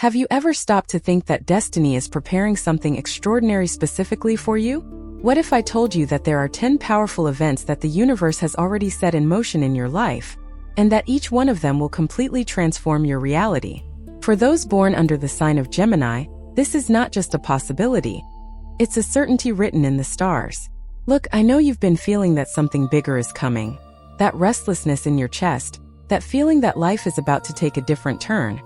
Have you ever stopped to think that destiny is preparing something extraordinary specifically for you? What if I told you that there are 10 powerful events that the universe has already set in motion in your life, and that each one of them will completely transform your reality? For those born under the sign of Gemini, this is not just a possibility. It's a certainty written in the stars. Look, I know you've been feeling that something bigger is coming. That restlessness in your chest, that feeling that life is about to take a different turn.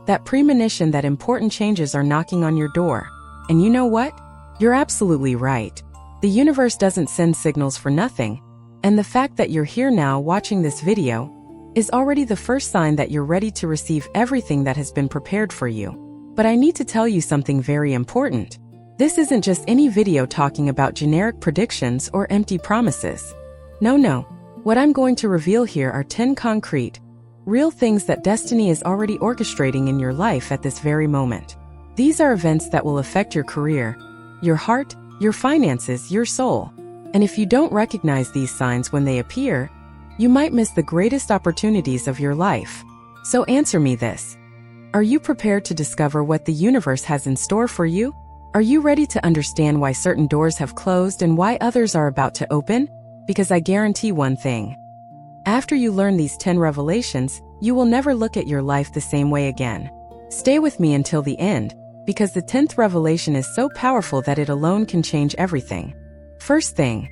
That premonition that important changes are knocking on your door. And you know what? You're absolutely right. The universe doesn't send signals for nothing. And the fact that you're here now watching this video is already the first sign that you're ready to receive everything that has been prepared for you. But I need to tell you something very important. This isn't just any video talking about generic predictions or empty promises. No. What I'm going to reveal here are 10 concrete, real things that destiny is already orchestrating in your life at this very moment. These are events that will affect your career, your heart, your finances, your soul. And if you don't recognize these signs when they appear, you might miss the greatest opportunities of your life. So answer me this. Are you prepared to discover what the universe has in store for you? Are you ready to understand why certain doors have closed and why others are about to open? Because I guarantee one thing. After you learn these 10 revelations, you will never look at your life the same way again. Stay with me until the end, because the 10th revelation is so powerful that it alone can change everything. First thing,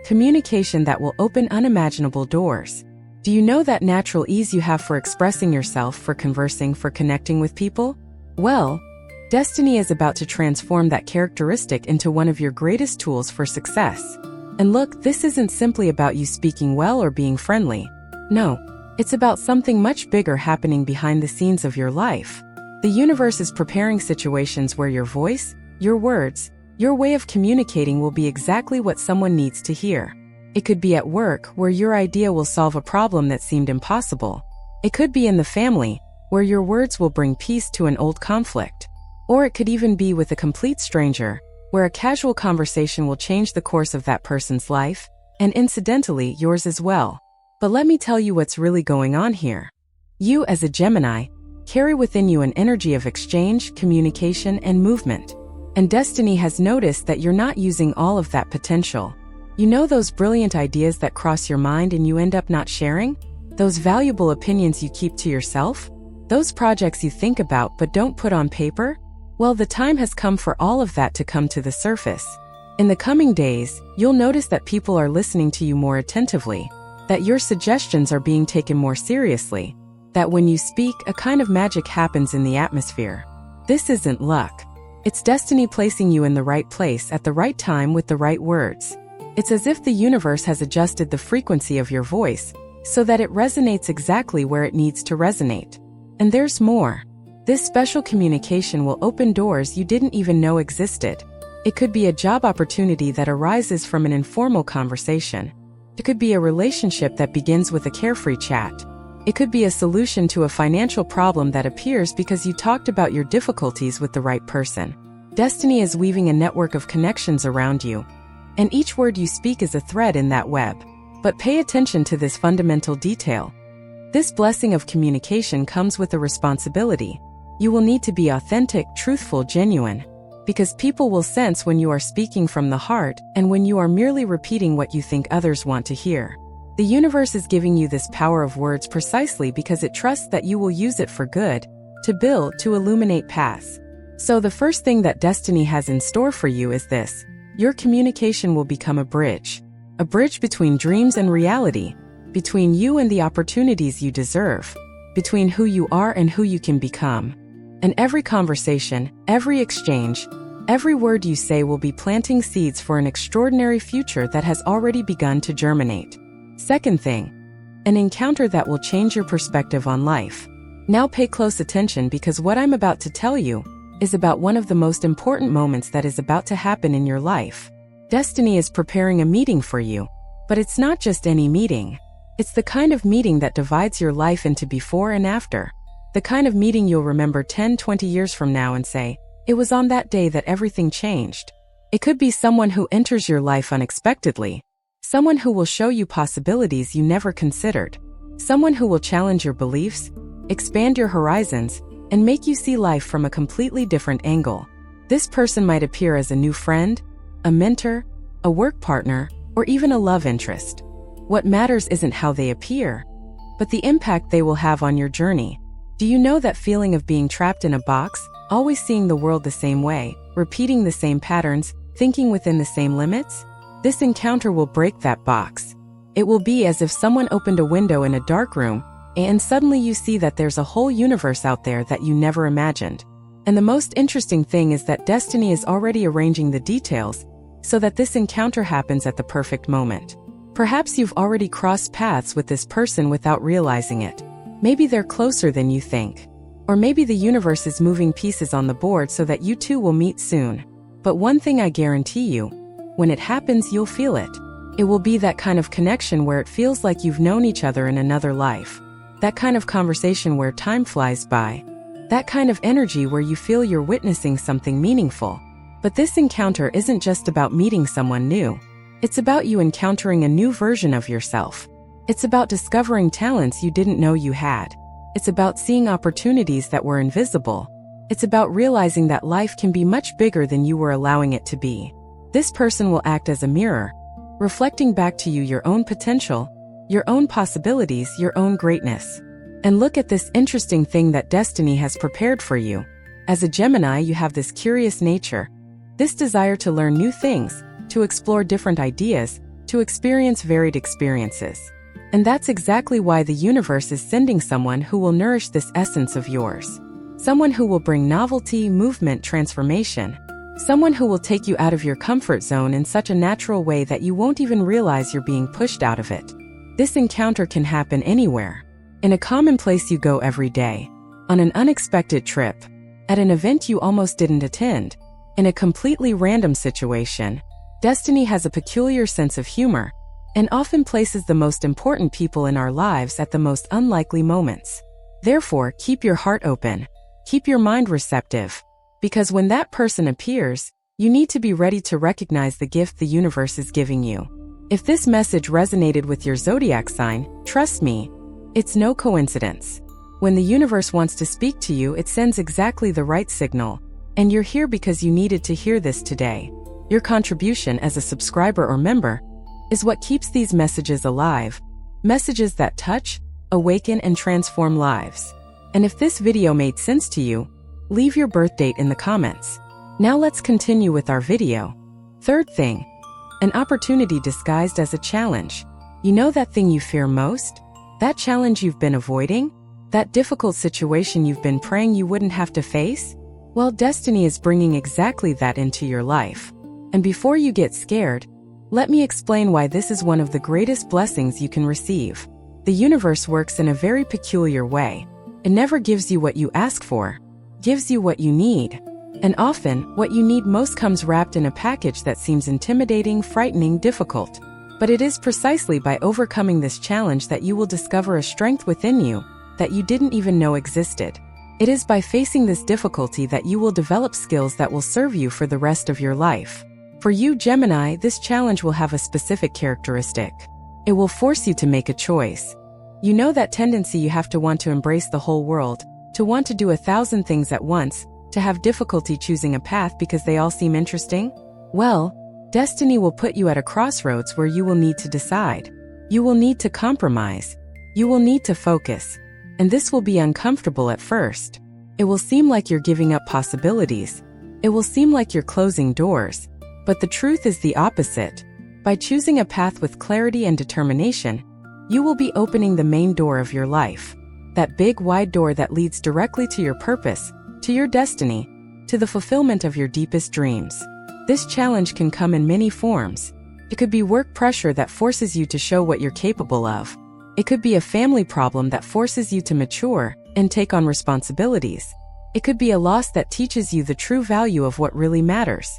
communication that will open unimaginable doors. Do you know that natural ease you have for expressing yourself, for conversing, for connecting with people? Well, destiny is about to transform that characteristic into one of your greatest tools for success. And look, this isn't simply about you speaking well or being friendly. No, it's about something much bigger happening behind the scenes of your life. The universe is preparing situations where your voice, your words, your way of communicating will be exactly what someone needs to hear. It could be at work, where your idea will solve a problem that seemed impossible. It could be in the family, where your words will bring peace to an old conflict. Or it could even be with a complete stranger, where a casual conversation will change the course of that person's life, and incidentally, yours as well. But let me tell you what's really going on here. You, as a Gemini, carry within you an energy of exchange, communication, and movement. And destiny has noticed that you're not using all of that potential. You know those brilliant ideas that cross your mind and you end up not sharing? Those valuable opinions you keep to yourself? Those projects you think about but don't put on paper? Well, the time has come for all of that to come to the surface. In the coming days, you'll notice that people are listening to you more attentively, that your suggestions are being taken more seriously, that when you speak, a kind of magic happens in the atmosphere. This isn't luck. It's destiny placing you in the right place at the right time with the right words. It's as if the universe has adjusted the frequency of your voice so that it resonates exactly where it needs to resonate. And there's more. This special communication will open doors you didn't even know existed. It could be a job opportunity that arises from an informal conversation. It could be a relationship that begins with a carefree chat. It could be a solution to a financial problem that appears because you talked about your difficulties with the right person. Destiny is weaving a network of connections around you, and each word you speak is a thread in that web. But pay attention to this fundamental detail. This blessing of communication comes with a responsibility. You will need to be authentic, truthful, genuine, because people will sense when you are speaking from the heart and when you are merely repeating what you think others want to hear. The universe is giving you this power of words precisely because it trusts that you will use it for good, to build, to illuminate paths. So the first thing that destiny has in store for you is this. Your communication will become a bridge between dreams and reality, between you and the opportunities you deserve, between who you are and who you can become. And every conversation, every exchange, every word you say will be planting seeds for an extraordinary future that has already begun to germinate. Second thing, an encounter that will change your perspective on life. Now pay close attention because what I'm about to tell you is about one of the most important moments that is about to happen in your life. Destiny is preparing a meeting for you, but it's not just any meeting. It's the kind of meeting that divides your life into before and after. The kind of meeting you'll remember 10, 20 years from now and say, it was on that day that everything changed. It could be someone who enters your life unexpectedly, someone who will show you possibilities you never considered, someone who will challenge your beliefs, expand your horizons, and make you see life from a completely different angle. This person might appear as a new friend, a mentor, a work partner, or even a love interest. What matters isn't how they appear, but the impact they will have on your journey. Do you know that feeling of being trapped in a box, always seeing the world the same way, repeating the same patterns, thinking within the same limits? This encounter will break that box. It will be as if someone opened a window in a dark room, and suddenly you see that there's a whole universe out there that you never imagined. And the most interesting thing is that destiny is already arranging the details so that this encounter happens at the perfect moment. Perhaps you've already crossed paths with this person without realizing it. Maybe they're closer than you think. Or maybe the universe is moving pieces on the board so that you two will meet soon. But one thing I guarantee you, when it happens, you'll feel it. It will be that kind of connection where it feels like you've known each other in another life. That kind of conversation where time flies by. That kind of energy where you feel you're witnessing something meaningful. But this encounter isn't just about meeting someone new. It's about you encountering a new version of yourself. It's about discovering talents you didn't know you had. It's about seeing opportunities that were invisible. It's about realizing that life can be much bigger than you were allowing it to be. This person will act as a mirror, reflecting back to you your own potential, your own possibilities, your own greatness. And look at this interesting thing that destiny has prepared for you. As a Gemini, you have this curious nature, this desire to learn new things, to explore different ideas, to experience varied experiences. And that's exactly why the universe is sending someone who will nourish this essence of yours. Someone who will bring novelty, movement, transformation. Someone who will take you out of your comfort zone in such a natural way that you won't even realize you're being pushed out of it. This encounter can happen anywhere. In a common place you go every day. On an unexpected trip. At an event you almost didn't attend. In a completely random situation. Destiny has a peculiar sense of humor, and often places the most important people in our lives at the most unlikely moments. Therefore, keep your heart open. Keep your mind receptive. Because when that person appears, you need to be ready to recognize the gift the universe is giving you. If this message resonated with your zodiac sign, trust me, it's no coincidence. When the universe wants to speak to you, it sends exactly the right signal. And you're here because you needed to hear this today. Your contribution as a subscriber or member is what keeps these messages alive. Messages that touch, awaken, and transform lives. And if this video made sense to you, leave your birth date in the comments. Now let's continue with our video. Third thing, an opportunity disguised as a challenge. You know that thing you fear most? That challenge you've been avoiding? That difficult situation you've been praying you wouldn't have to face? Well, destiny is bringing exactly that into your life. And before you get scared, let me explain why this is one of the greatest blessings you can receive. The universe works in a very peculiar way. It never gives you what you ask for, gives you what you need. And often, what you need most comes wrapped in a package that seems intimidating, frightening, difficult. But it is precisely by overcoming this challenge that you will discover a strength within you that you didn't even know existed. It is by facing this difficulty that you will develop skills that will serve you for the rest of your life. For you, Gemini, this challenge will have a specific characteristic. It will force you to make a choice. You know that tendency you have to want to embrace the whole world, to want to do 1,000 things at once, to have difficulty choosing a path because they all seem interesting? Well, destiny will put you at a crossroads where you will need to decide. You will need to compromise. You will need to focus. And this will be uncomfortable at first. It will seem like you're giving up possibilities. It will seem like you're closing doors. But the truth is the opposite. By choosing a path with clarity and determination, you will be opening the main door of your life. That big, wide door that leads directly to your purpose, to your destiny, to the fulfillment of your deepest dreams. This challenge can come in many forms. It could be work pressure that forces you to show what you're capable of. It could be a family problem that forces you to mature and take on responsibilities. It could be a loss that teaches you the true value of what really matters.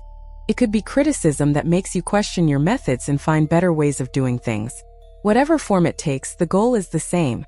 It could be criticism that makes you question your methods and find better ways of doing things. Whatever form it takes, the goal is the same: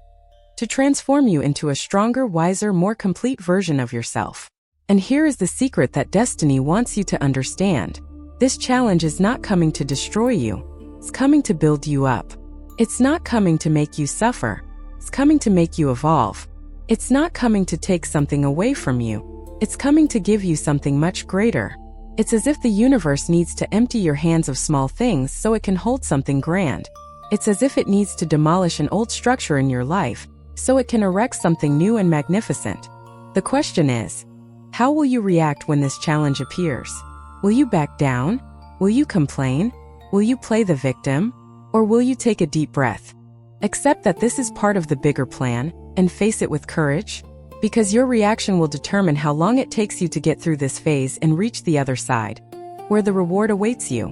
to transform you into a stronger, wiser, more complete version of yourself. And here is the secret that destiny wants you to understand. This challenge is not coming to destroy you. It's coming to build you up. It's not coming to make you suffer. It's coming to make you evolve. It's not coming to take something away from you. It's coming to give you something much greater. It's as if the universe needs to empty your hands of small things so it can hold something grand. It's as if it needs to demolish an old structure in your life so it can erect something new and magnificent. The question is, how will you react when this challenge appears? Will you back down? Will you complain? Will you play the victim? Or will you take a deep breath? Accept that this is part of the bigger plan and face it with courage, because your reaction will determine how long it takes you to get through this phase and reach the other side, where the reward awaits you.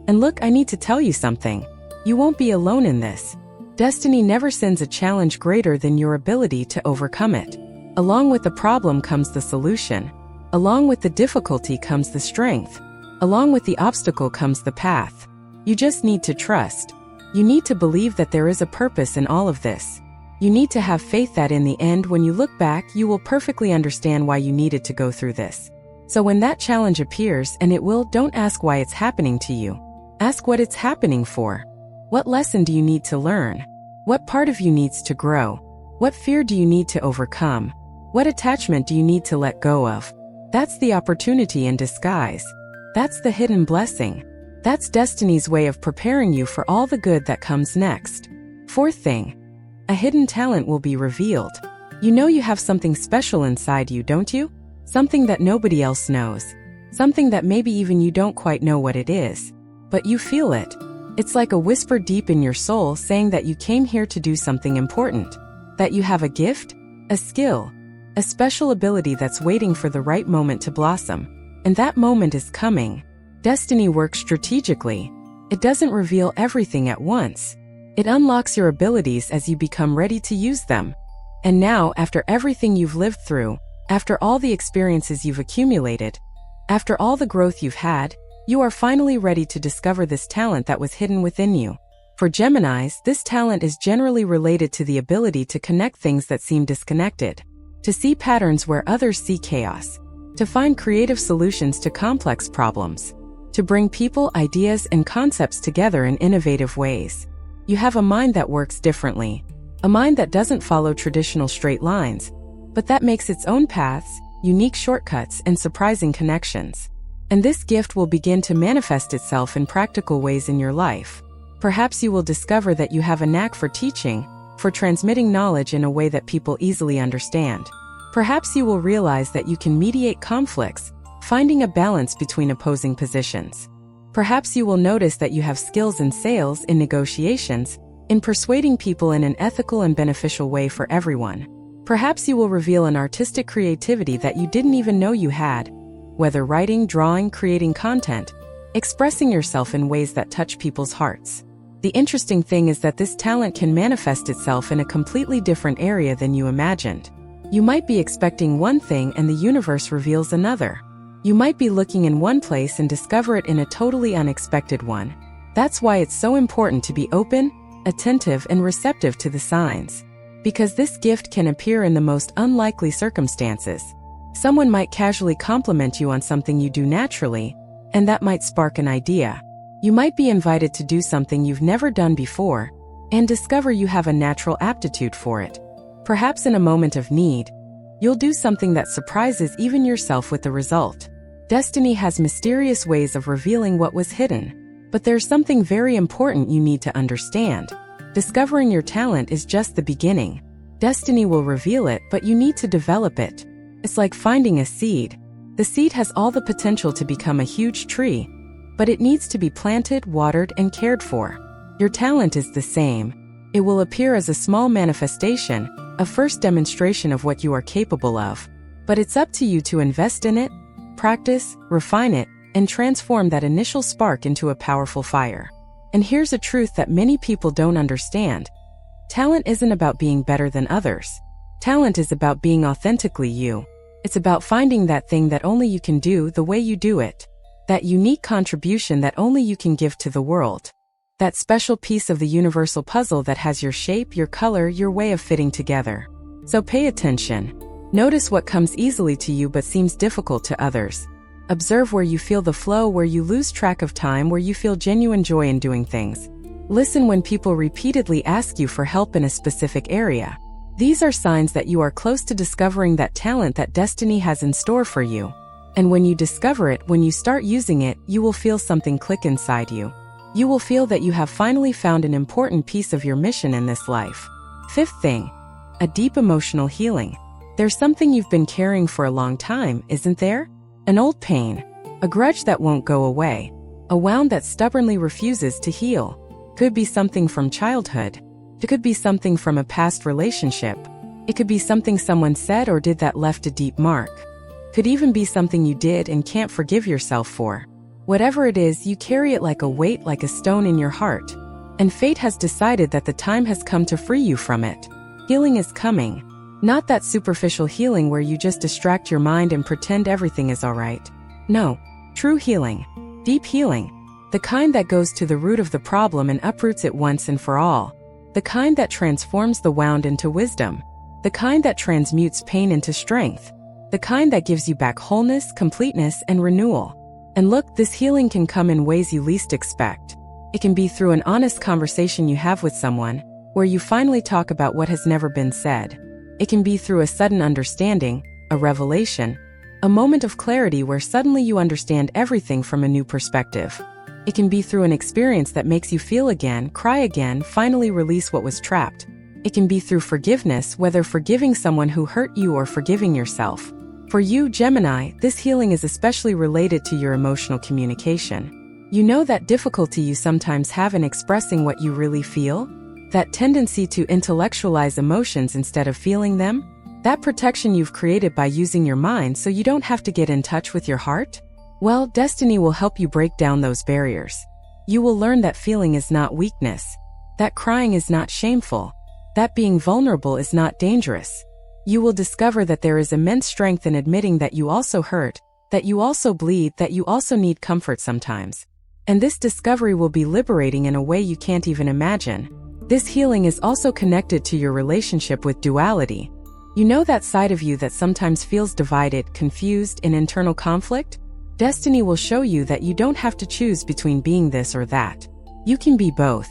And look, I need to tell you something. You won't be alone in this. Destiny never sends a challenge greater than your ability to overcome it. Along with the problem comes the solution. Along with the difficulty comes the strength. Along with the obstacle comes the path. You just need to trust. You need to believe that there is a purpose in all of this. You need to have faith that in the end, when you look back, you will perfectly understand why you needed to go through this. So when that challenge appears, and it will, don't ask why it's happening to you. Ask what it's happening for. What lesson do you need to learn? What part of you needs to grow? What fear do you need to overcome? What attachment do you need to let go of? That's the opportunity in disguise. That's the hidden blessing. That's destiny's way of preparing you for all the good that comes next. Fourth thing, a hidden talent will be revealed. You know you have something special inside you, don't you? Something that nobody else knows. Something that maybe even you don't quite know what it is. But you feel it. It's like a whisper deep in your soul saying that you came here to do something important. That you have a gift, a skill, a special ability that's waiting for the right moment to blossom. And that moment is coming. Destiny works strategically. It doesn't reveal everything at once. It unlocks your abilities as you become ready to use them. And now, after everything you've lived through, after all the experiences you've accumulated, after all the growth you've had, you are finally ready to discover this talent that was hidden within you. For Geminis, this talent is generally related to the ability to connect things that seem disconnected, to see patterns where others see chaos, to find creative solutions to complex problems, to bring people, ideas, and concepts together in innovative ways. You have a mind that works differently, a mind that doesn't follow traditional straight lines, but that makes its own paths, unique shortcuts, and surprising connections. And this gift will begin to manifest itself in practical ways in your life. Perhaps you will discover that you have a knack for teaching, for transmitting knowledge in a way that people easily understand. Perhaps you will realize that you can mediate conflicts, finding a balance between opposing positions. Perhaps you will notice that you have skills in sales, in negotiations, in persuading people in an ethical and beneficial way for everyone. Perhaps you will reveal an artistic creativity that you didn't even know you had. Whether writing, drawing, creating content, expressing yourself in ways that touch people's hearts. The interesting thing is that this talent can manifest itself in a completely different area than you imagined. You might be expecting one thing and the universe reveals another. You might be looking in one place and discover it in a totally unexpected one. That's why it's so important to be open, attentive, and receptive to the signs. Because this gift can appear in the most unlikely circumstances. Someone might casually compliment you on something you do naturally, and that might spark an idea. You might be invited to do something you've never done before, and discover you have a natural aptitude for it. Perhaps in a moment of need, you'll do something that surprises even yourself with the result. Destiny has mysterious ways of revealing what was hidden, but there's something very important you need to understand. Discovering your talent is just the beginning. Destiny will reveal it, but you need to develop it. It's like finding a seed. The seed has all the potential to become a huge tree, but it needs to be planted, watered, and cared for. Your talent is the same. It will appear as a small manifestation, a first demonstration of what you are capable of. But it's up to you to invest in it, practice, refine it, and transform that initial spark into a powerful fire. And here's a truth that many people don't understand. Talent isn't about being better than others. Talent is about being authentically you. It's about finding that thing that only you can do the way you do it. That unique contribution that only you can give to the world. That special piece of the universal puzzle that has your shape, your color, your way of fitting together. So pay attention. Notice what comes easily to you but seems difficult to others. Observe where you feel the flow, where you lose track of time, where you feel genuine joy in doing things. Listen when people repeatedly ask you for help in a specific area. These are signs that you are close to discovering that talent that destiny has in store for you. And when you discover it, when you start using it, you will feel something click inside you. You will feel that you have finally found an important piece of your mission in this life. Fifth thing, a deep emotional healing. There's something you've been carrying for a long time, isn't there? An old pain, a grudge that won't go away, a wound that stubbornly refuses to heal. Could be something from childhood. It could be something from a past relationship. It could be something someone said or did that left a deep mark. Could even be something you did and can't forgive yourself for. Whatever it is, you carry it like a weight, like a stone in your heart. And fate has decided that the time has come to free you from it. Healing is coming. Not that superficial healing where you just distract your mind and pretend everything is alright. No, true healing. Deep healing. The kind that goes to the root of the problem and uproots it once and for all. The kind that transforms the wound into wisdom. The kind that transmutes pain into strength. The kind that gives you back wholeness, completeness, and renewal. And look, this healing can come in ways you least expect. It can be through an honest conversation you have with someone, where you finally talk about what has never been said. It can be through a sudden understanding, a revelation, a moment of clarity where suddenly you understand everything from a new perspective. It can be through an experience that makes you feel again, cry again, finally release what was trapped. It can be through forgiveness, whether forgiving someone who hurt you or forgiving yourself. For you, Gemini, this healing is especially related to your emotional communication. You know that difficulty you sometimes have in expressing what you really feel? That tendency to intellectualize emotions instead of feeling them? That protection you've created by using your mind so you don't have to get in touch with your heart? Well, destiny will help you break down those barriers. You will learn that feeling is not weakness, that crying is not shameful, that being vulnerable is not dangerous. You will discover that there is immense strength in admitting that you also hurt, that you also bleed, that you also need comfort sometimes. And this discovery will be liberating in a way you can't even imagine. This healing is also connected to your relationship with duality. You know that side of you that sometimes feels divided, confused, in internal conflict? Destiny will show you that you don't have to choose between being this or that. You can be both.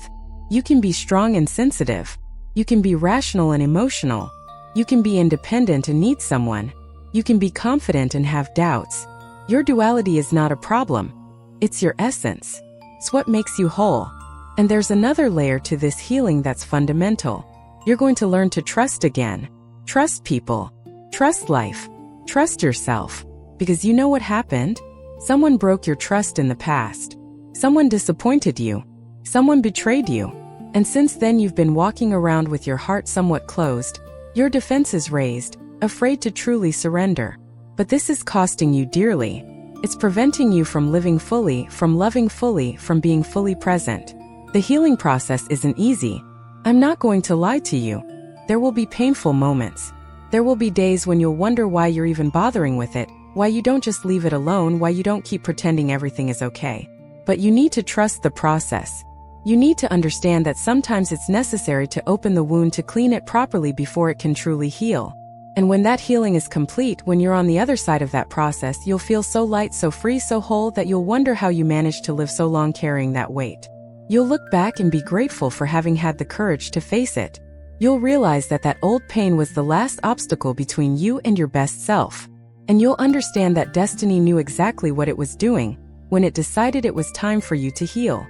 You can be strong and sensitive. You can be rational and emotional. You can be independent and need someone. You can be confident and have doubts. Your duality is not a problem. It's your essence. It's what makes you whole. And there's another layer to this healing that's fundamental. You're going to learn to trust again. Trust people. Trust life. Trust yourself. Because you know what happened? Someone broke your trust in the past. Someone disappointed you. Someone betrayed you. And since then you've been walking around with your heart somewhat closed, your defenses raised, afraid to truly surrender. But this is costing you dearly. It's preventing you from living fully, from loving fully, from being fully present. The healing process isn't easy. I'm not going to lie to you. There will be painful moments. There will be days when you'll wonder why you're even bothering with it, why you don't just leave it alone, why you don't keep pretending everything is okay. But you need to trust the process. You need to understand that sometimes it's necessary to open the wound to clean it properly before it can truly heal. And when that healing is complete, when you're on the other side of that process, you'll feel so light, so free, so whole that you'll wonder how you managed to live so long carrying that weight. You'll look back and be grateful for having had the courage to face it. You'll realize that that old pain was the last obstacle between you and your best self. And you'll understand that destiny knew exactly what it was doing when it decided it was time for you to heal.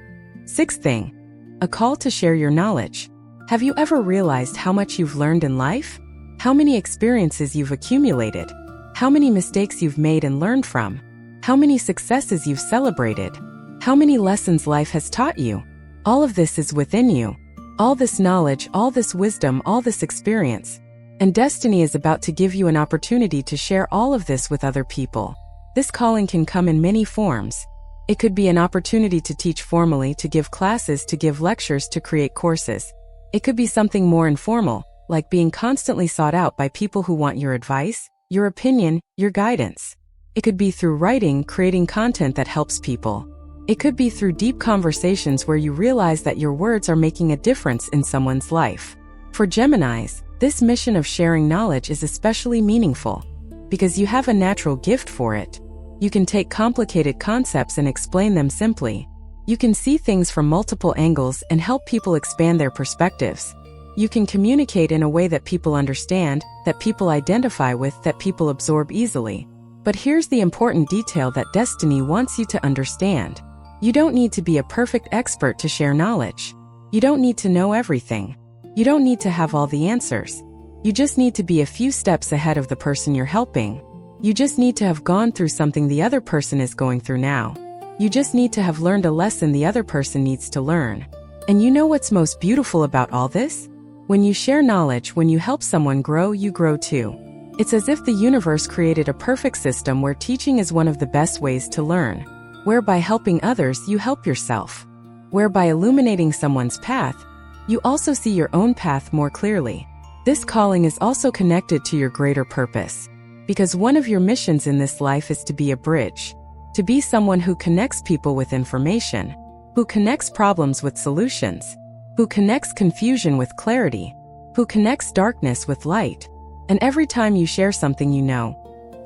Sixth thing, a call to share your knowledge. Have you ever realized how much you've learned in life? How many experiences you've accumulated? How many mistakes you've made and learned from? How many successes you've celebrated? How many lessons life has taught you? All of this is within you. All this knowledge, all this wisdom, all this experience. And destiny is about to give you an opportunity to share all of this with other people. This calling can come in many forms. It could be an opportunity to teach formally, to give classes, to give lectures, to create courses. It could be something more informal, like being constantly sought out by people who want your advice, your opinion, your guidance. It could be through writing, creating content that helps people. It could be through deep conversations where you realize that your words are making a difference in someone's life. For Geminis, this mission of sharing knowledge is especially meaningful because you have a natural gift for it. You can take complicated concepts and explain them simply. You can see things from multiple angles and help people expand their perspectives. You can communicate in a way that people understand, that people identify with, that people absorb easily. But here's the important detail that destiny wants you to understand. You don't need to be a perfect expert to share knowledge. You don't need to know everything. You don't need to have all the answers. You just need to be a few steps ahead of the person you're helping. You just need to have gone through something the other person is going through now. You just need to have learned a lesson the other person needs to learn. And you know what's most beautiful about all this? When you share knowledge, when you help someone grow, you grow too. It's as if the universe created a perfect system where teaching is one of the best ways to learn. Where by helping others, you help yourself. Where by illuminating someone's path, you also see your own path more clearly. This calling is also connected to your greater purpose. Because one of your missions in this life is to be a bridge. To be someone who connects people with information. Who connects problems with solutions. Who connects confusion with clarity. Who connects darkness with light. And every time you share something you know,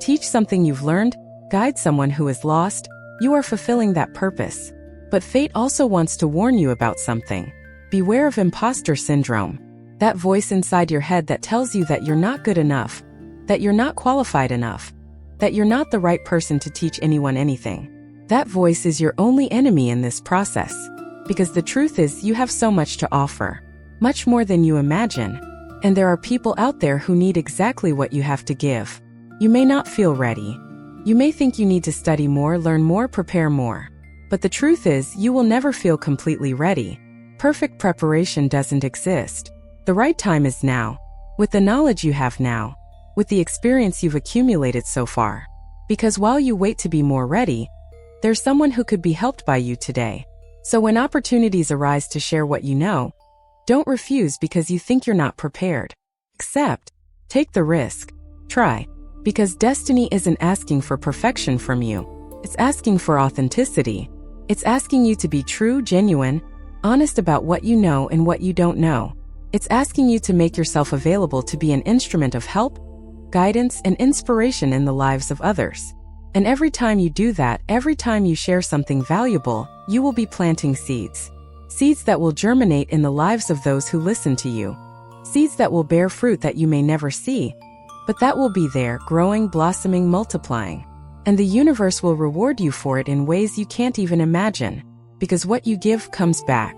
teach something you've learned, guide someone who is lost, you are fulfilling that purpose. But fate also wants to warn you about something. Beware of imposter syndrome. That voice inside your head that tells you that you're not good enough, that you're not qualified enough, that you're not the right person to teach anyone anything. That voice is your only enemy in this process. Because the truth is, you have so much to offer. Much more than you imagine. And there are people out there who need exactly what you have to give. You may not feel ready. You may think you need to study more, learn more, prepare more. But the truth is, you will never feel completely ready. Perfect preparation doesn't exist. The right time is now. With the knowledge you have now. With the experience you've accumulated so far. Because while you wait to be more ready, there's someone who could be helped by you today. So when opportunities arise to share what you know, don't refuse because you think you're not prepared. Accept. Take the risk. Try. Because destiny isn't asking for perfection from you. It's asking for authenticity. It's asking you to be true, genuine, honest about what you know and what you don't know. It's asking you to make yourself available to be an instrument of help, guidance, and inspiration in the lives of others. And every time you do that, every time you share something valuable, you will be planting seeds. Seeds that will germinate in the lives of those who listen to you. Seeds that will bear fruit that you may never see, but that will be there, growing, blossoming, multiplying. And the universe will reward you for it in ways you can't even imagine. Because what you give comes back.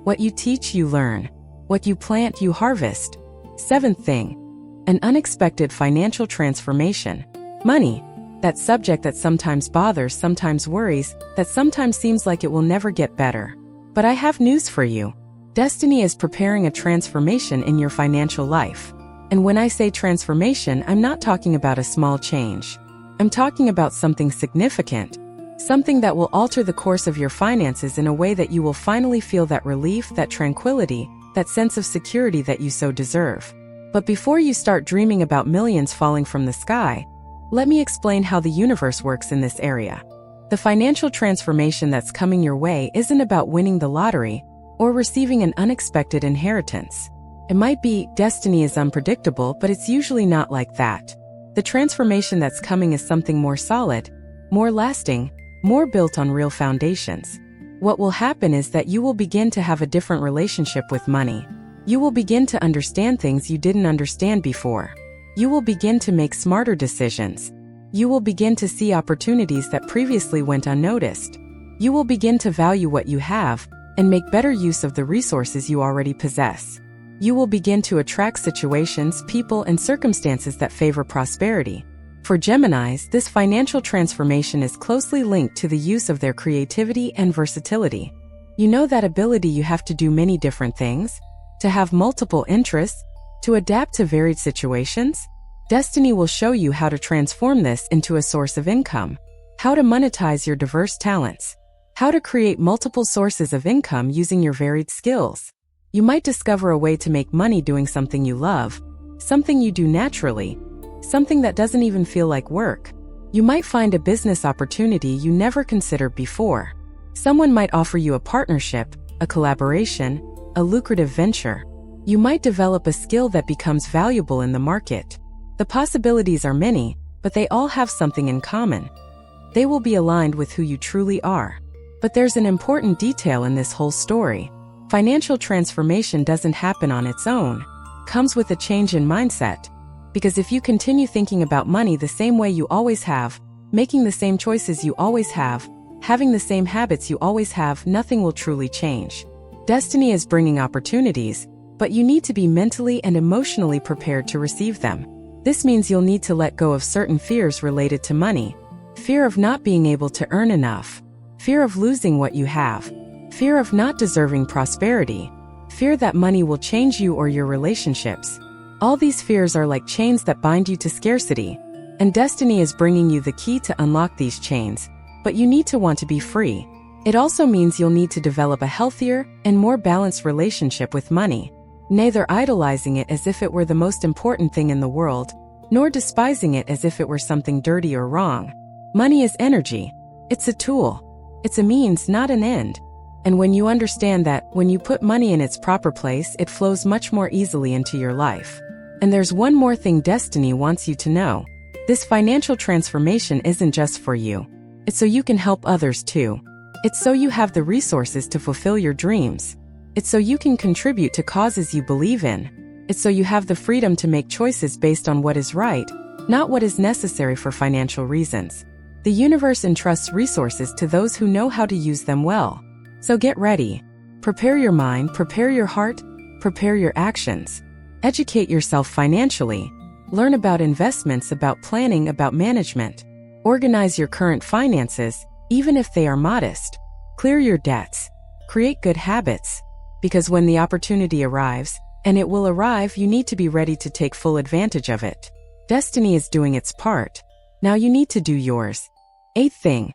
What you teach, you learn. What you plant, you harvest. Seventh thing. An unexpected financial transformation. Money. That subject that sometimes bothers, sometimes worries, that sometimes seems like it will never get better. But I have news for you. Destiny is preparing a transformation in your financial life. And when I say transformation, I'm not talking about a small change. I'm talking about something significant. Something that will alter the course of your finances in a way that you will finally feel that relief, that tranquility, that sense of security that you so deserve. But before you start dreaming about millions falling from the sky, let me explain how the universe works in this area. The financial transformation that's coming your way isn't about winning the lottery or receiving an unexpected inheritance. It might be destiny is unpredictable, but it's usually not like that. The transformation that's coming is something more solid, more lasting, more built on real foundations. What will happen is that you will begin to have a different relationship with money. You will begin to understand things you didn't understand before. You will begin to make smarter decisions. You will begin to see opportunities that previously went unnoticed. You will begin to value what you have and make better use of the resources you already possess. You will begin to attract situations, people, and circumstances that favor prosperity. For Geminis, this financial transformation is closely linked to the use of their creativity and versatility. You know that ability you have to do many different things, to have multiple interests, to adapt to varied situations? Destiny will show you how to transform this into a source of income, how to monetize your diverse talents, how to create multiple sources of income using your varied skills. You might discover a way to make money doing something you love, something you do naturally, something that doesn't even feel like work. You might find a business opportunity you never considered before. Someone might offer you a partnership, a collaboration, a lucrative venture. You might develop a skill that becomes valuable in the market. The possibilities are many, but they all have something in common. They will be aligned with who you truly are. But there's an important detail in this whole story. Financial transformation doesn't happen on its own. It comes with a change in mindset. Because if you continue thinking about money the same way you always have, making the same choices you always have, having the same habits you always have, nothing will truly change. Destiny is bringing opportunities, but you need to be mentally and emotionally prepared to receive them. This means you'll need to let go of certain fears related to money. Fear of not being able to earn enough. Fear of losing what you have. Fear of not deserving prosperity. Fear that money will change you or your relationships. All these fears are like chains that bind you to scarcity, and destiny is bringing you the key to unlock these chains, but you need to want to be free. It also means you'll need to develop a healthier and more balanced relationship with money, neither idolizing it as if it were the most important thing in the world, nor despising it as if it were something dirty or wrong. Money is energy. It's a tool. It's a means, not an end. And when you understand that, when you put money in its proper place, it flows much more easily into your life. And there's one more thing destiny wants you to know. This financial transformation isn't just for you. It's so you can help others too. It's so you have the resources to fulfill your dreams. It's so you can contribute to causes you believe in. It's so you have the freedom to make choices based on what is right, not what is necessary for financial reasons. The universe entrusts resources to those who know how to use them well. So get ready. Prepare your mind, prepare your heart, prepare your actions. Educate yourself financially. Learn about investments, about planning, about management. Organize your current finances, even if they are modest. Clear your debts. Create good habits. Because when the opportunity arrives, and it will arrive, you need to be ready to take full advantage of it. Destiny is doing its part. Now you need to do yours. 8th thing.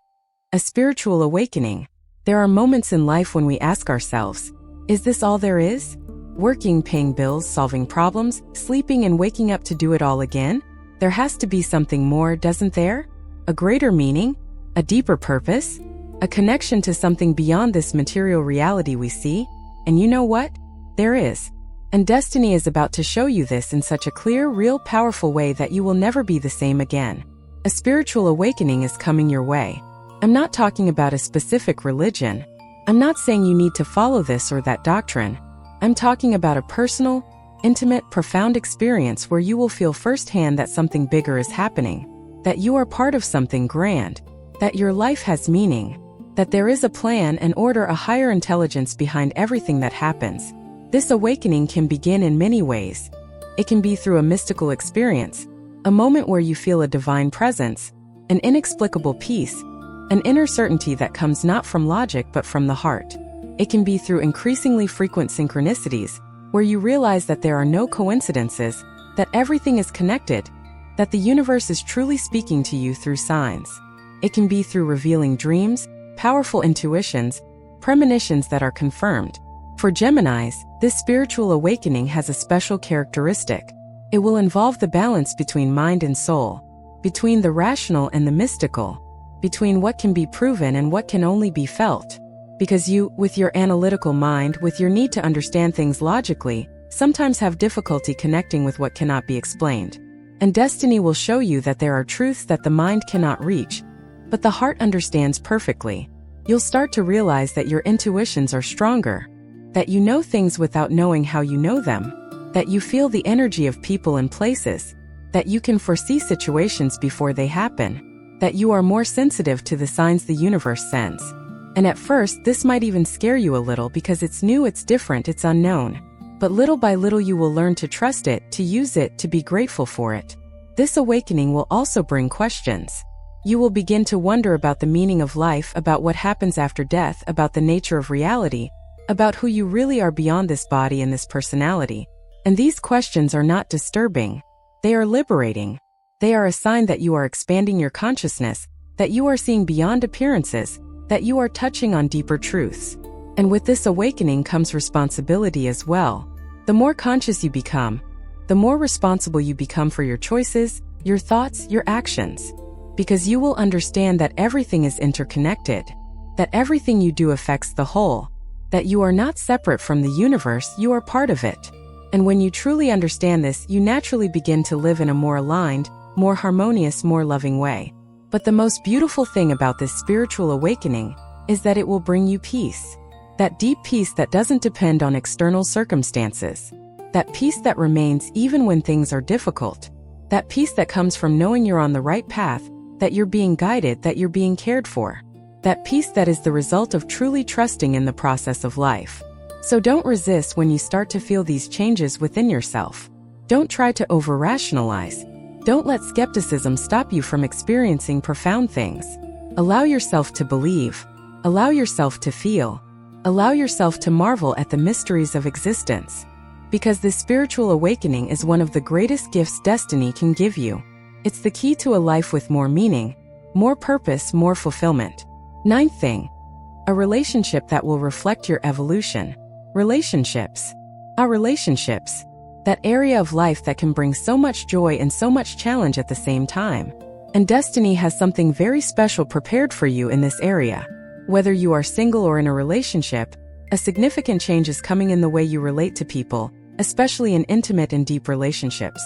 A spiritual awakening. There are moments in life when we ask ourselves, is this all there is? Working, paying bills, solving problems, sleeping and waking up to do it all again? There has to be something more, doesn't there? A greater meaning? A deeper purpose? A connection to something beyond this material reality we see? And you know what? There is. And destiny is about to show you this in such a clear, real, powerful way that you will never be the same again. A spiritual awakening is coming your way. I'm not talking about a specific religion. I'm not saying you need to follow this or that doctrine. I'm talking about a personal, intimate, profound experience where you will feel firsthand that something bigger is happening, that you are part of something grand, that your life has meaning, that there is a plan and order, a higher intelligence behind everything that happens. This awakening can begin in many ways. It can be through a mystical experience, a moment where you feel a divine presence, an inexplicable peace, an inner certainty that comes not from logic but from the heart. It can be through increasingly frequent synchronicities, where you realize that there are no coincidences, that everything is connected, that the universe is truly speaking to you through signs. It can be through revealing dreams, powerful intuitions, premonitions that are confirmed. For Geminis, this spiritual awakening has a special characteristic. It will involve the balance between mind and soul, between the rational and the mystical, between what can be proven and what can only be felt. Because you, with your analytical mind, with your need to understand things logically, sometimes have difficulty connecting with what cannot be explained. And destiny will show you that there are truths that the mind cannot reach, but the heart understands perfectly. You'll start to realize that your intuitions are stronger, that you know things without knowing how you know them, that you feel the energy of people and places, that you can foresee situations before they happen, that you are more sensitive to the signs the universe sends. And at first, this might even scare you a little because it's new, it's different, it's unknown. But little by little you will learn to trust it, to use it, to be grateful for it. This awakening will also bring questions. You will begin to wonder about the meaning of life, about what happens after death, about the nature of reality, about who you really are beyond this body and this personality. And these questions are not disturbing. They are liberating. They are a sign that you are expanding your consciousness, that you are seeing beyond appearances, that you are touching on deeper truths. And with this awakening comes responsibility as well. The more conscious you become, the more responsible you become for your choices, your thoughts, your actions. Because you will understand that everything is interconnected, that everything you do affects the whole, that you are not separate from the universe, you are part of it. And when you truly understand this, you naturally begin to live in a more aligned, more harmonious, more loving way. But the most beautiful thing about this spiritual awakening is that it will bring you peace. That deep peace that doesn't depend on external circumstances. That peace that remains even when things are difficult. That peace that comes from knowing you're on the right path, that you're being guided, that you're being cared for. That peace that is the result of truly trusting in the process of life. So don't resist when you start to feel these changes within yourself. Don't try to over-rationalize. Don't let skepticism stop you from experiencing profound things. Allow yourself to believe. Allow yourself to feel. Allow yourself to marvel at the mysteries of existence. Because this spiritual awakening is one of the greatest gifts destiny can give you. It's the key to a life with more meaning, more purpose, more fulfillment. Ninth thing, a relationship that will reflect your evolution. Relationships. Our relationships. That area of life that can bring so much joy and so much challenge at the same time. And destiny has something very special prepared for you in this area. Whether you are single or in a relationship, a significant change is coming in the way you relate to people, especially in intimate and deep relationships.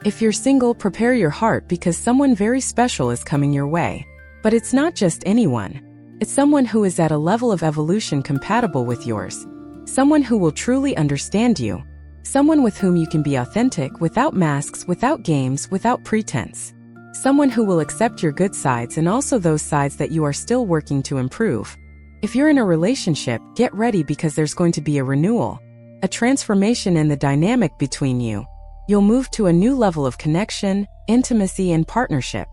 If you're single, prepare your heart because someone very special is coming your way. But it's not just anyone. It's someone who is at a level of evolution compatible with yours. Someone who will truly understand you. Someone with whom you can be authentic, without masks, without games, without pretense. Someone who will accept your good sides and also those sides that you are still working to improve. If you're in a relationship, get ready because there's going to be a renewal, a transformation in the dynamic between you. You'll move to a new level of connection, intimacy, and partnership.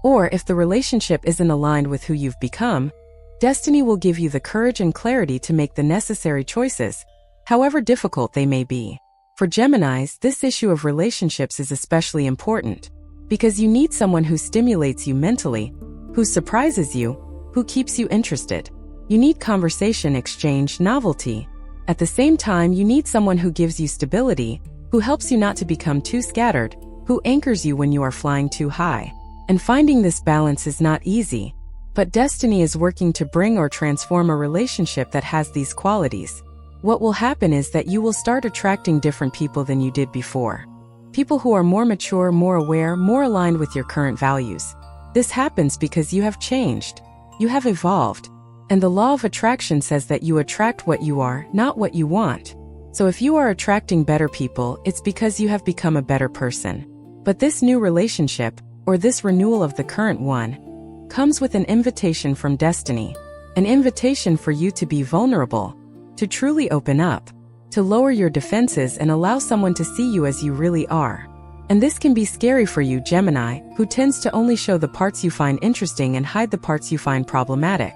Or if the relationship isn't aligned with who you've become, destiny will give you the courage and clarity to make the necessary choices, however difficult they may be. For Geminis, this issue of relationships is especially important. Because you need someone who stimulates you mentally, who surprises you, who keeps you interested. You need conversation, exchange, novelty. At the same time, you need someone who gives you stability, who helps you not to become too scattered, who anchors you when you are flying too high. And finding this balance is not easy, but destiny is working to bring or transform a relationship that has these qualities. What will happen is that you will start attracting different people than you did before. People who are more mature, more aware, more aligned with your current values. This happens because you have changed. You have evolved. And the law of attraction says that you attract what you are, not what you want. So if you are attracting better people, it's because you have become a better person. But this new relationship, or this renewal of the current one, comes with an invitation from destiny. An invitation for you to be vulnerable, to truly open up, to lower your defenses and allow someone to see you as you really are. And this can be scary for you, Gemini, who tends to only show the parts you find interesting and hide the parts you find problematic.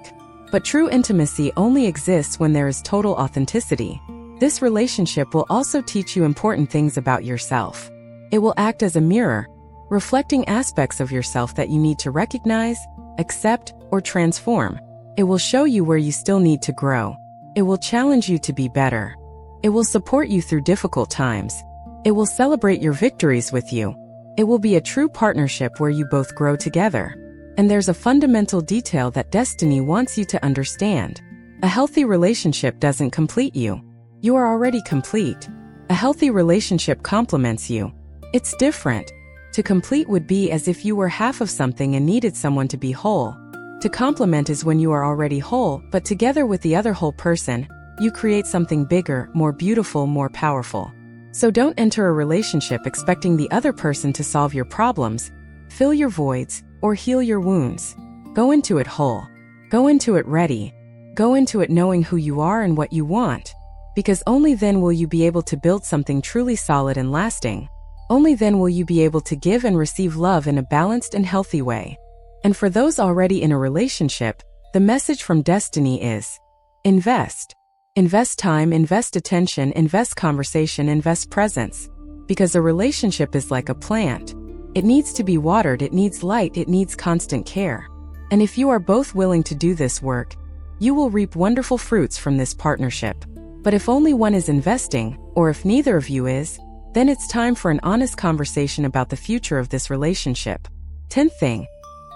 But true intimacy only exists when there is total authenticity. This relationship will also teach you important things about yourself. It will act as a mirror, reflecting aspects of yourself that you need to recognize, accept, or transform. It will show you where you still need to grow. It will challenge you to be better. It will support you through difficult times. It will celebrate your victories with you. It will be a true partnership where you both grow together. And there's a fundamental detail that destiny wants you to understand. A healthy relationship doesn't complete you. You are already complete. A healthy relationship complements you. It's different. To complete would be as if you were half of something and needed someone to be whole. To complement is when you are already whole, but together with the other whole person, you create something bigger, more beautiful, more powerful. So don't enter a relationship expecting the other person to solve your problems, fill your voids, or heal your wounds. Go into it whole. Go into it ready. Go into it knowing who you are and what you want. Because only then will you be able to build something truly solid and lasting. Only then will you be able to give and receive love in a balanced and healthy way. And for those already in a relationship, the message from destiny is: invest. Invest time, invest attention, invest conversation, invest presence. Because a relationship is like a plant. It needs to be watered, it needs light, it needs constant care. And if you are both willing to do this work, you will reap wonderful fruits from this partnership. But if only one is investing, or if neither of you is, then it's time for an honest conversation about the future of this relationship. 10th thing,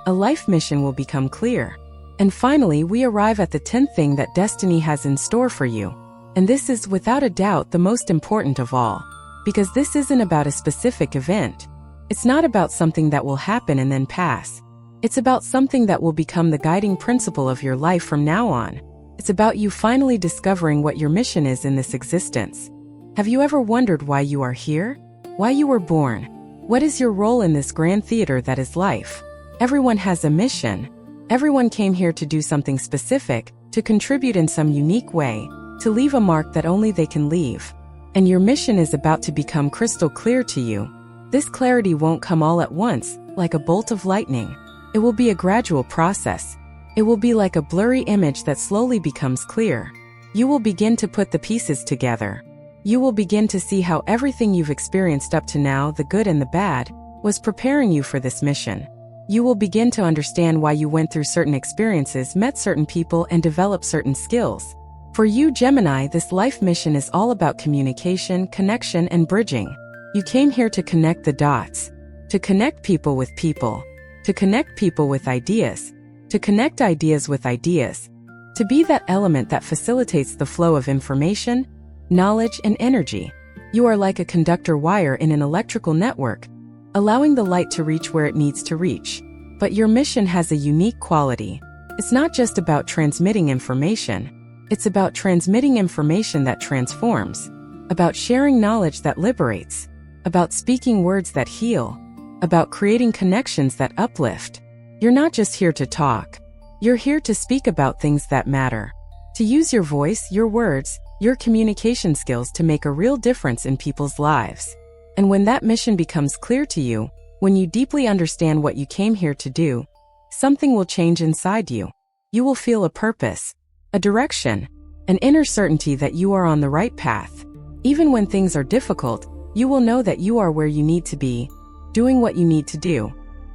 a life mission will become clear. And finally, we arrive at the 10th thing that destiny has in store for you. And this is without a doubt the most important of all. Because this isn't about a specific event. It's not about something that will happen and then pass. It's about something that will become the guiding principle of your life from now on. It's about you finally discovering what your mission is in this existence. Have you ever wondered why you are here? Why you were born? What is your role in this grand theater that is life? Everyone has a mission. Everyone came here to do something specific, to contribute in some unique way, to leave a mark that only they can leave. And your mission is about to become crystal clear to you. This clarity won't come all at once, like a bolt of lightning. It will be a gradual process. It will be like a blurry image that slowly becomes clear. You will begin to put the pieces together. You will begin to see how everything you've experienced up to now, the good and the bad, was preparing you for this mission. You will begin to understand why you went through certain experiences, met certain people, and developed certain skills. For you, Gemini, this life mission is all about communication, connection, and bridging. You came here to connect the dots, to connect people with people, to connect people with ideas, to connect ideas with ideas, to be that element that facilitates the flow of information, knowledge, and energy. You are like a conductor wire in an electrical network, allowing the light to reach where it needs to reach. But your mission has a unique quality. It's not just about transmitting information. It's about transmitting information that transforms, about sharing knowledge that liberates, about speaking words that heal, about creating connections that uplift. You're not just here to talk. You're here to speak about things that matter, to use your voice, your words, your communication skills to make a real difference in people's lives. And when that mission becomes clear to you, when you deeply understand what you came here to do, something will change inside you. You will feel a purpose, a direction, an inner certainty that you are on the right path. Even when things are difficult, you will know that you are where you need to be, doing what you need to do.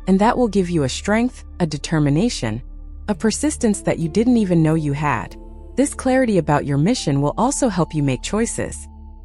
And that will give you a strength, a determination, a persistence that you didn't even know you had. This clarity about your mission will also help you make choices.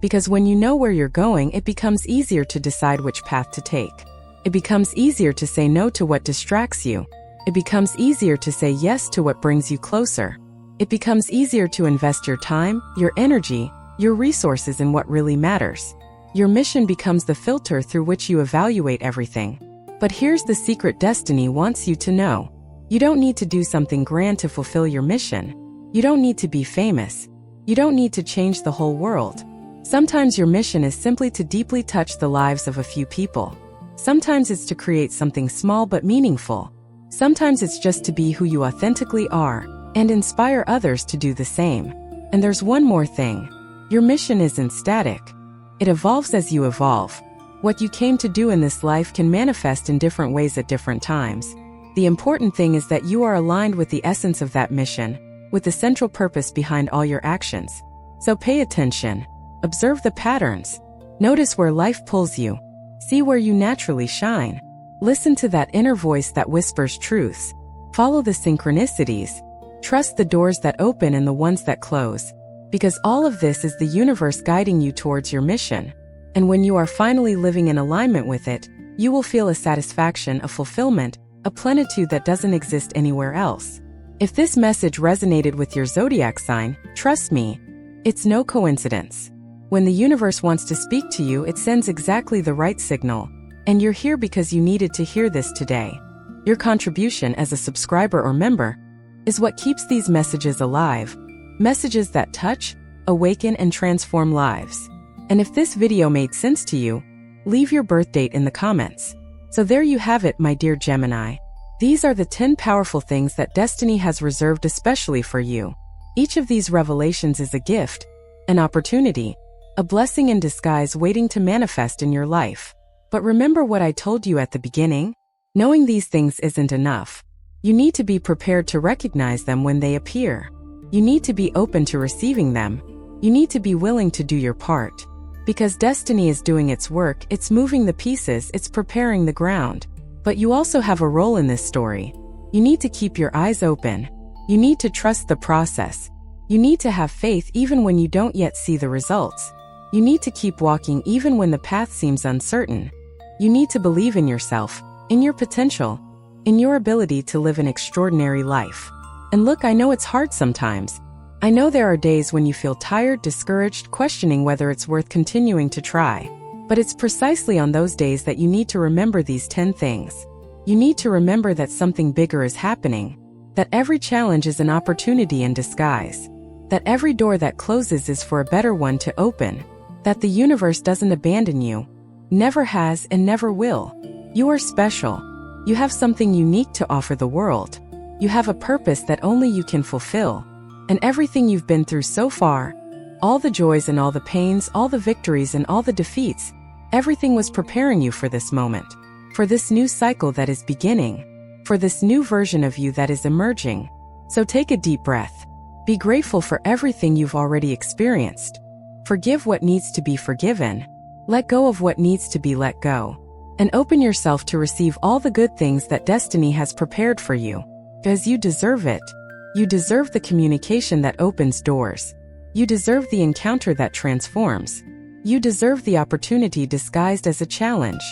Because when you know where you're going, it becomes easier to decide which path to take. It becomes easier to say no to what distracts you. It becomes easier to say yes to what brings you closer. It becomes easier to invest your time, your energy, your resources in what really matters. Your mission becomes the filter through which you evaluate everything. But here's the secret destiny wants you to know. You don't need to do something grand to fulfill your mission. You don't need to be famous. You don't need to change the whole world. Sometimes your mission is simply to deeply touch the lives of a few people. Sometimes it's to create something small but meaningful. Sometimes it's just to be who you authentically are and inspire others to do the same. And there's one more thing. Your mission isn't static. It evolves as you evolve. What you came to do in this life can manifest in different ways at different times. The important thing is that you are aligned with the essence of that mission, with the central purpose behind all your actions. So pay attention. Observe the patterns. Notice where life pulls you. See where you naturally shine. Listen to that inner voice that whispers truths. Follow the synchronicities. Trust the doors that open and the ones that close. Because all of this is the universe guiding you towards your mission. And when you are finally living in alignment with it, you will feel a satisfaction, a fulfillment, a plenitude that doesn't exist anywhere else. If this message resonated with your zodiac sign, trust me, it's no coincidence. When the universe wants to speak to you, it sends exactly the right signal. And you're here because you needed to hear this today. Your contribution as a subscriber or member is what keeps these messages alive. Messages that touch, awaken, and transform lives. And if this video made sense to you, leave your birth date in the comments. So there you have it, my dear Gemini. These are the 10 powerful things that destiny has reserved especially for you. Each of these revelations is a gift, an opportunity, a blessing in disguise waiting to manifest in your life. But remember what I told you at the beginning? Knowing these things isn't enough. You need to be prepared to recognize them when they appear. You need to be open to receiving them. You need to be willing to do your part. Because destiny is doing its work, it's moving the pieces, it's preparing the ground. But you also have a role in this story. You need to keep your eyes open. You need to trust the process. You need to have faith even when you don't yet see the results. You need to keep walking even when the path seems uncertain. You need to believe in yourself, in your potential, in your ability to live an extraordinary life. And look, I know it's hard sometimes. I know there are days when you feel tired, discouraged, questioning whether it's worth continuing to try. But it's precisely on those days that you need to remember these 10 things. You need to remember that something bigger is happening, that every challenge is an opportunity in disguise, that every door that closes is for a better one to open, that the universe doesn't abandon you, never has and never will. You are special. You have something unique to offer the world. You have a purpose that only you can fulfill. And everything you've been through so far, all the joys and all the pains, all the victories and all the defeats, everything was preparing you for this moment, for this new cycle that is beginning, for this new version of you that is emerging. So take a deep breath. Be grateful for everything you've already experienced. Forgive what needs to be forgiven. Let go of what needs to be let go. And open yourself to receive all the good things that destiny has prepared for you. Because you deserve it. You deserve the communication that opens doors. You deserve the encounter that transforms. You deserve the opportunity disguised as a challenge.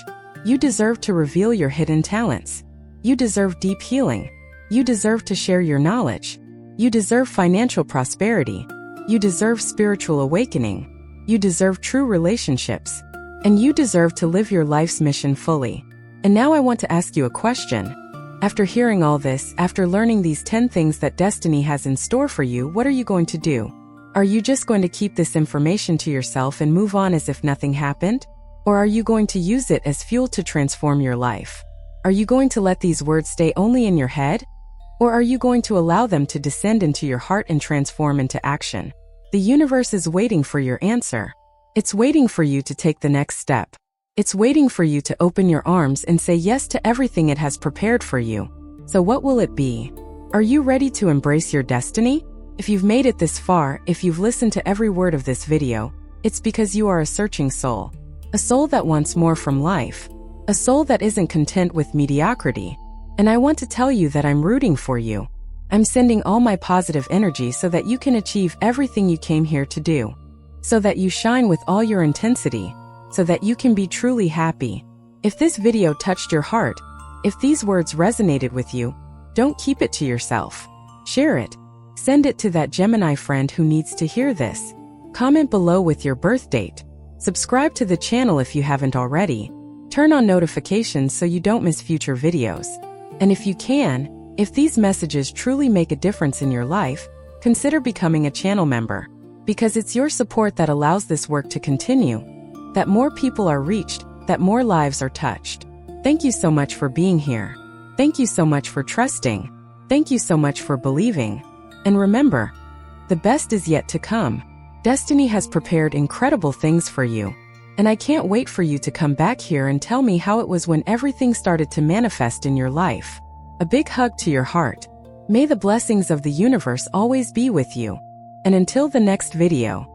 You deserve to reveal your hidden talents. You deserve deep healing. You deserve to share your knowledge. You deserve financial prosperity. You deserve spiritual awakening. You deserve true relationships. And you deserve to live your life's mission fully. And now I want to ask you a question. After hearing all this, after learning these 10 things that destiny has in store for you, what are you going to do? Are you just going to keep this information to yourself and move on as if nothing happened? Or are you going to use it as fuel to transform your life? Are you going to let these words stay only in your head? Or are you going to allow them to descend into your heart and transform into action? The universe is waiting for your answer. It's waiting for you to take the next step. It's waiting for you to open your arms and say yes to everything it has prepared for you. So what will it be? Are you ready to embrace your destiny? If you've made it this far, if you've listened to every word of this video, it's because you are a searching soul. A soul that wants more from life. A soul that isn't content with mediocrity. And I want to tell you that I'm rooting for you. I'm sending all my positive energy so that you can achieve everything you came here to do. So that you shine with all your intensity. So that you can be truly happy. If this video touched your heart, if these words resonated with you, don't keep it to yourself. Share it. Send it to that Gemini friend who needs to hear this. Comment below with your birth date. Subscribe to the channel if you haven't already. Turn on notifications so you don't miss future videos. And if you can, if these messages truly make a difference in your life, consider becoming a channel member. Because it's your support that allows this work to continue. That more people are reached, that more lives are touched. Thank you so much for being here. Thank you so much for trusting. Thank you so much for believing. And remember, the best is yet to come. Destiny has prepared incredible things for you. And I can't wait for you to come back here and tell me how it was when everything started to manifest in your life. A big hug to your heart. May the blessings of the universe always be with you. And until the next video,